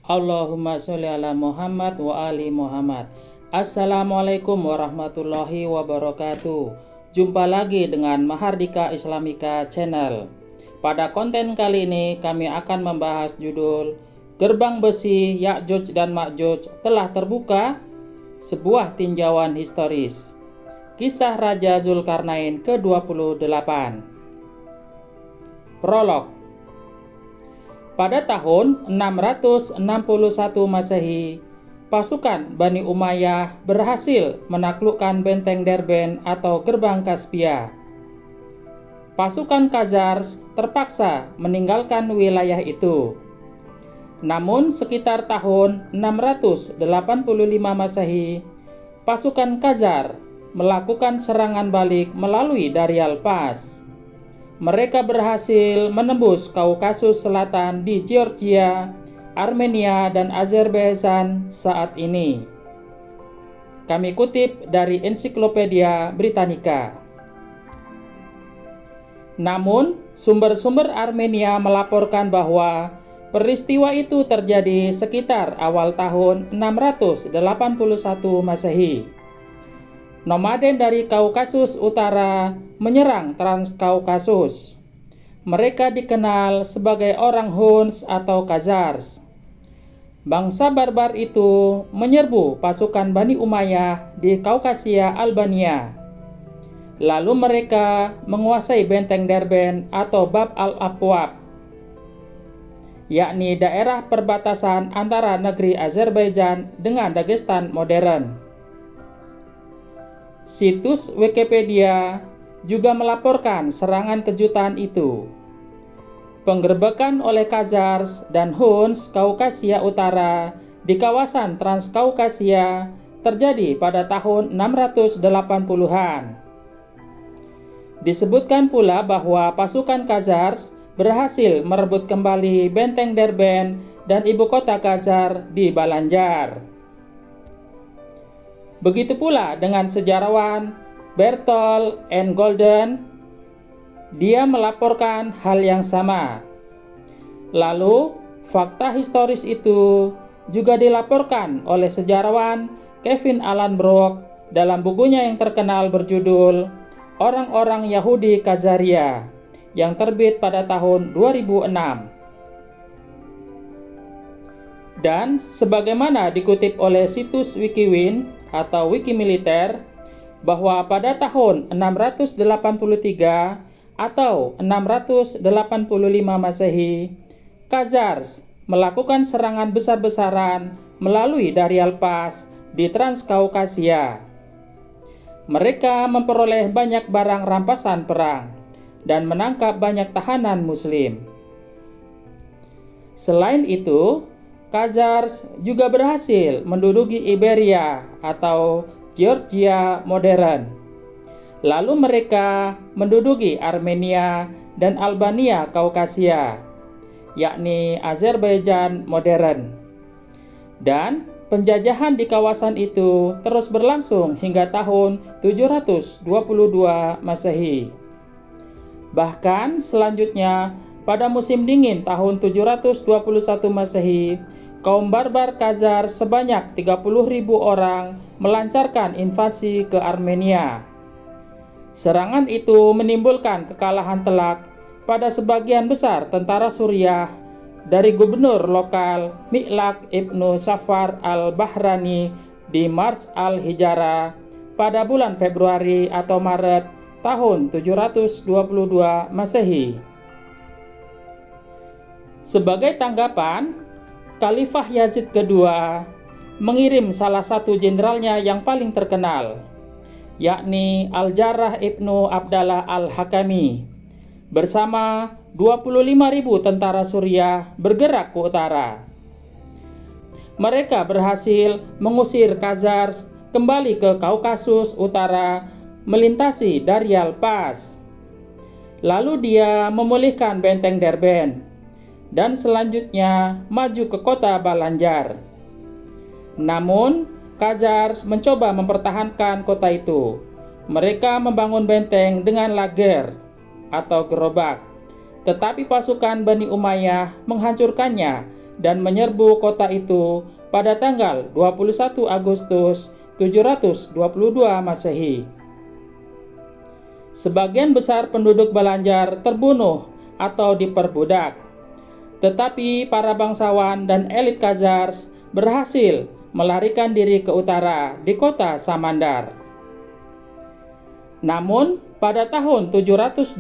Allahumma sholli ala Muhammad wa ali Muhammad. Assalamualaikum warahmatullahi wabarakatuh. Jumpa lagi dengan Mahardika Islamika Channel. Pada konten kali ini kami akan membahas judul Gerbang Besi Ya'juj dan Ma'juj telah terbuka, sebuah tinjauan historis. Kisah Raja Zulkarnain ke-28. Prolog. Pada tahun 661 Masehi, pasukan Bani Umayyah berhasil menaklukkan benteng Derben atau Gerbang Kaspia. Pasukan Khazars terpaksa meninggalkan wilayah itu. Namun sekitar tahun 685 Masehi, pasukan Khazar melakukan serangan balik melalui Darial Pass. Mereka berhasil menembus Kaukasus Selatan di Georgia, Armenia, dan Azerbaijan saat ini. Kami kutip dari Ensiklopedia Britannica. Namun, sumber-sumber Armenia melaporkan bahwa peristiwa itu terjadi sekitar awal tahun 681 Masehi. Nomaden dari Kaukasus Utara menyerang Transkaukasus. Mereka dikenal sebagai orang Huns atau Khazars. Bangsa barbar itu menyerbu pasukan Bani Umayyah di Kaukasia Albania. Lalu mereka menguasai benteng Derben atau Bab al-Abwab, yakni daerah perbatasan antara negeri Azerbaijan dengan Dagestan modern. Situs Wikipedia juga melaporkan serangan kejutan itu. Penggerbekan oleh Khazars dan Huns Kaukasia Utara di kawasan Transkaukasia terjadi pada tahun 680-an. Disebutkan pula bahwa pasukan Khazars berhasil merebut kembali benteng Derben dan ibu kota Khazar di Balanjar. Begitu pula dengan sejarawan Berthold and Golden, dia melaporkan hal yang sama. Lalu, fakta historis itu juga dilaporkan oleh sejarawan Kevin Allan Brook dalam bukunya yang terkenal berjudul Orang-orang Yahudi Khazaria yang terbit pada tahun 2006. Dan sebagaimana dikutip oleh situs Wikiwin atau Wikimiliter, bahwa pada tahun 683 atau 685 Masehi, Khazars melakukan serangan besar-besaran melalui Darial Pass di Transkaukasia. Mereka memperoleh banyak barang rampasan perang dan menangkap banyak tahanan Muslim. Selain itu, Khazars juga berhasil menduduki Iberia atau Georgia modern. Lalu mereka menduduki Armenia dan Albania Kaukasia, yakni Azerbaijan modern. Dan penjajahan di kawasan itu terus berlangsung hingga tahun 722 Masehi. Bahkan selanjutnya, pada musim dingin tahun 721 Masehi, kaum barbar Khazar sebanyak 30.000 orang melancarkan invasi ke Armenia. Serangan itu menimbulkan kekalahan telak pada sebagian besar tentara Suriah dari gubernur lokal Mi'laq ibnu Safar al-Bahrani di Mars al-Hijara pada bulan Februari atau Maret tahun 722 Masehi. Sebagai tanggapan, Khalifah Yazid kedua mengirim salah satu jenderalnya yang paling terkenal, yakni Al-Jarrah ibnu Abdallah al-Hakami, bersama 25.000 tentara Suriah bergerak ke utara. Mereka berhasil mengusir Khazars kembali ke Kaukasus Utara melintasi Darial Pass. Lalu dia memulihkan benteng Derben dan selanjutnya maju ke kota Balanjar. Namun, Khazars mencoba mempertahankan kota itu. Mereka membangun benteng dengan lager atau gerobak, tetapi pasukan Bani Umayyah menghancurkannya dan menyerbu kota itu pada tanggal 21 Agustus 722 Masehi. Sebagian besar penduduk Balanjar terbunuh atau diperbudak, tetapi para bangsawan dan elit Khazars berhasil melarikan diri ke utara di kota Samandar. Namun, pada tahun 723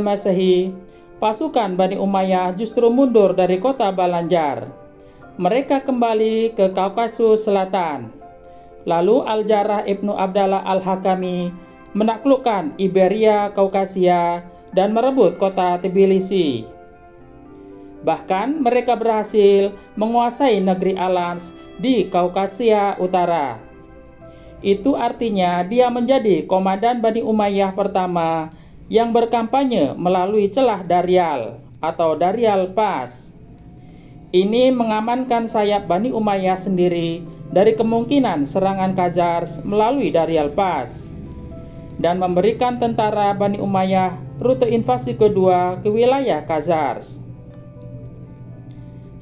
Masehi, pasukan Bani Umayyah justru mundur dari kota Balanjar. Mereka kembali ke Kaukasus Selatan. Lalu Al-Jarrah Ibnu Abdallah Al-Hakami menaklukkan Iberia Kaukasia dan merebut kota Tbilisi. Bahkan mereka berhasil menguasai negeri Alans di Kaukasia Utara. Itu artinya dia menjadi komandan Bani Umayyah pertama yang berkampanye melalui celah Daryal atau Daryal Pass. Ini mengamankan sayap Bani Umayyah sendiri dari kemungkinan serangan Khazars melalui Daryal Pass dan memberikan tentara Bani Umayyah rute invasi kedua ke wilayah Khazars.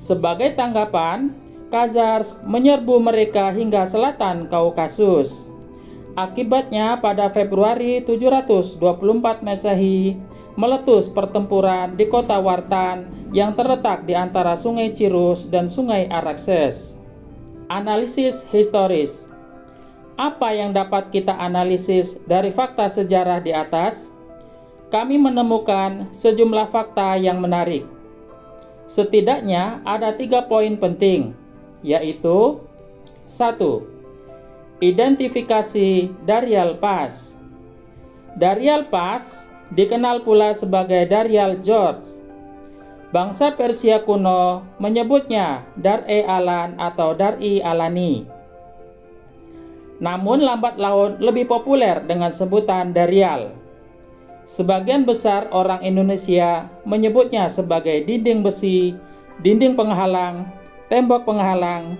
Sebagai tanggapan, Khazars menyerbu mereka hingga selatan Kaukasus. Akibatnya pada Februari 724 Masehi meletus pertempuran di kota Wartan yang terletak di antara Sungai Cirus dan Sungai Arakses. Analisis historis. Apa yang dapat kita analisis dari fakta sejarah di atas? Kami menemukan sejumlah fakta yang menarik. Setidaknya ada 3 poin penting, yaitu 1. Identifikasi Daryal Pass. Daryal Pass dikenal pula sebagai Daryal Gorge. Bangsa Persia kuno menyebutnya Dar-e-Alan atau Dar-i-Alani. Namun lambat laun lebih populer dengan sebutan Daryal. Sebagian besar orang Indonesia menyebutnya sebagai dinding besi, dinding penghalang, tembok penghalang,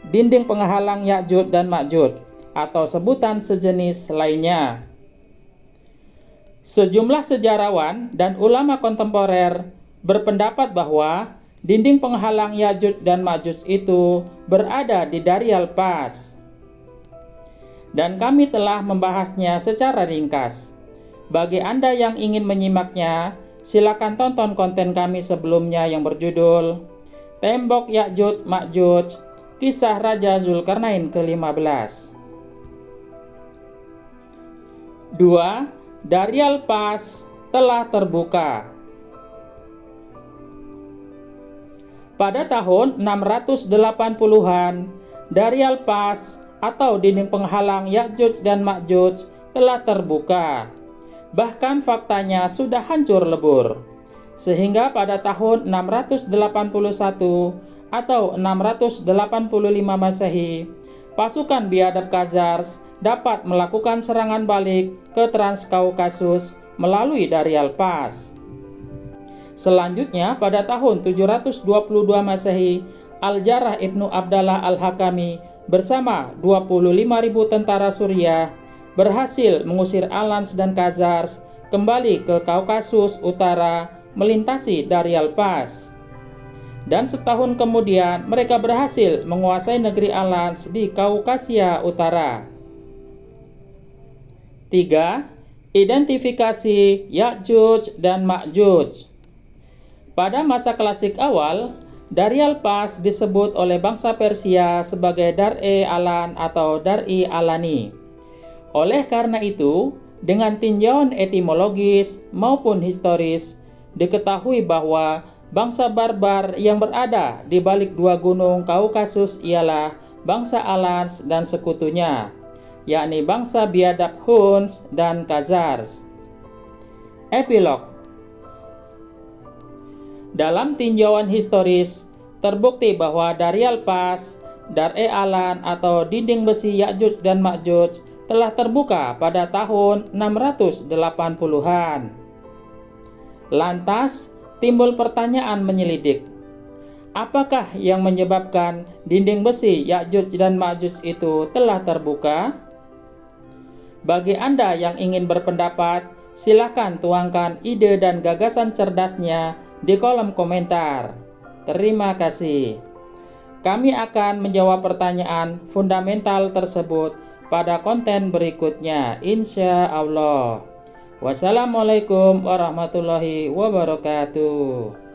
dinding penghalang Ya'juj dan Ma'juj, atau sebutan sejenis lainnya. Sejumlah sejarawan dan ulama kontemporer berpendapat bahwa dinding penghalang Ya'juj dan Ma'juj itu berada di Daryal Pass. Dan kami telah membahasnya secara ringkas. Bagi Anda yang ingin menyimaknya, silakan tonton konten kami sebelumnya yang berjudul Tembok Ya'juj Ma'juj, Kisah Raja Zulkarnain ke-15. 2. Daryal Pass telah terbuka. Pada tahun 680-an, Daryal Pass atau dinding penghalang Ya'juj dan Ma'juj telah terbuka. Bahkan faktanya sudah hancur lebur. Sehingga pada tahun 681 atau 685 Masehi, pasukan biadab Khazars dapat melakukan serangan balik ke Transkaukasus melalui Daryal Pass. Selanjutnya pada tahun 722 Masehi, Al-Jarrah Ibnu Abdallah Al-Hakami bersama 25.000 tentara Suriah berhasil mengusir Alans dan Khazars kembali ke Kaukasus Utara melintasi Daryal Pass. Dan setahun kemudian mereka berhasil menguasai negeri Alans di Kaukasia Utara. 3. Identifikasi Ya'juj dan Ma'juj. Pada masa klasik awal, Daryal Pass disebut oleh bangsa Persia sebagai Dar-e-Alan atau Dar-i-Alani. Oleh karena itu, dengan tinjauan etimologis maupun historis, diketahui bahwa bangsa barbar yang berada di balik dua gunung Kaukasus ialah bangsa Alans dan sekutunya, yakni bangsa biadab Huns dan Khazars. Epilog. Dalam tinjauan historis, terbukti bahwa Daryal Pass, Dar-e-Alan atau dinding besi Ya'juj dan Ma'juj telah terbuka pada tahun 680-an. Lantas, timbul pertanyaan menyelidik. Apakah yang menyebabkan dinding besi Ya'juj dan Ma'juj itu telah terbuka? Bagi Anda yang ingin berpendapat, silakan tuangkan ide dan gagasan cerdasnya di kolom komentar. Terima kasih. Kami akan menjawab pertanyaan fundamental tersebut pada konten berikutnya, insya Allah. Wassalamualaikum warahmatullahi wabarakatuh.